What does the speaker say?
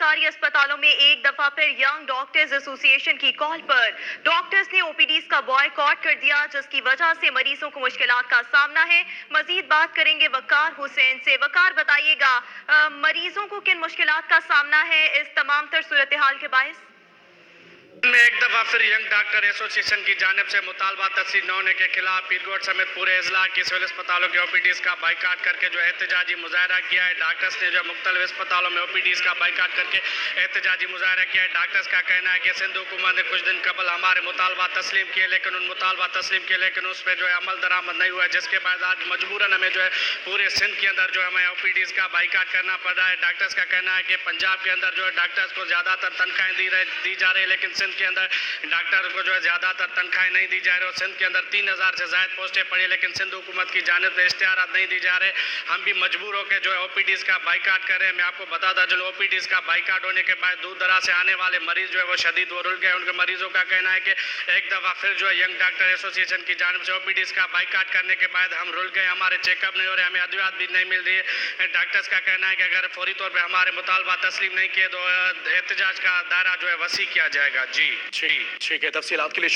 सरकारी अस्पतालों में एक दफा फिर यंग डॉक्टर्स एसोसिएशन की कॉल पर डॉक्टर्स ने ओपीडीज का बॉयकॉट कर दिया, जिसकी वजह से मरीजों को मुश्किलात का सामना है। मजीद बात करेंगे वकार हुसैन से। वकार, बताइएगा मरीजों को किन मुश्किलात का सामना है इस तमाम तर सूरत हाल के बायस? में एक दफा फिर यंग डॉक्टर एसोसिएशन की जानिब से मुतालबा तस्दीक न होने के खिलाफ पीरगोट समेत पूरे अजला की सिविल अस्पतालों के ओपीडीज का बाइकाट करके जो एहतजाजी मुजाहरा किया है। डॉक्टर्स ने जो मुख्तलिफ अस्पतालों में ओपीडीज का बाइकाट करके एहतजाजी मुजाहरा किया है। डॉक्टर्स का कहना है कि सिंध हुकूमत ने कुछ दिन कबल हमारे मुतालबा तस्लीम किए, लेकिन उन मुतालबा तस्लीम किए लेकिन उस पर जो है अमल दरामद नहीं हुआ, जिसके बाद आज मजबूरन हमें जो है पूरे सिंध के अंदर जो है हमें ओपीडीज का बाइकाट करना पड़ रहा है। डॉक्टर्स का कहना है कि पंजाब के अंदर जो है डॉक्टर्स को ज़्यादातर तनख्वाहें दी जा रही है, लेकिन सिंध के अंदर डॉक्टर को जो है ज़्यादातर तनख्वाहें नहीं दी जा रही और सिंध के अंदर 3000 से ज़ायद पोस्टें पड़ी, लेकिन सिंध हुकूमत की जानिब से इश्तिहारात नहीं दी जा रहे। हम भी मजबूर होकर जो है ओपीडीज़ का बाइकाट कर रहे हैं। मैं आपको बताता चलूँ, ओपीडीज़ का बाइकाट होने के बाद दूर दराज से आने वाले मरीज जो है वो शदीद वो रुल गए। उनके मरीजों का कहना है कि एक दफ़ा फिर जो है यंग डॉक्टर एसोसिएशन की जानिब से ओपीडीज़ का बाइकाट करने के बाद हम रुल गए, हमारे चेकअप नहीं हो रहे, हमें अद्वियात भी नहीं मिल रही है। डॉक्टर्स का कहना है कि अगर फौरी तौर पर हमारे मुतालबा तस्लीम नहीं किए तो एहतजाज का दायरा जो है वसी किया जाएगा। जी ठीक है, तफसीलात के लिए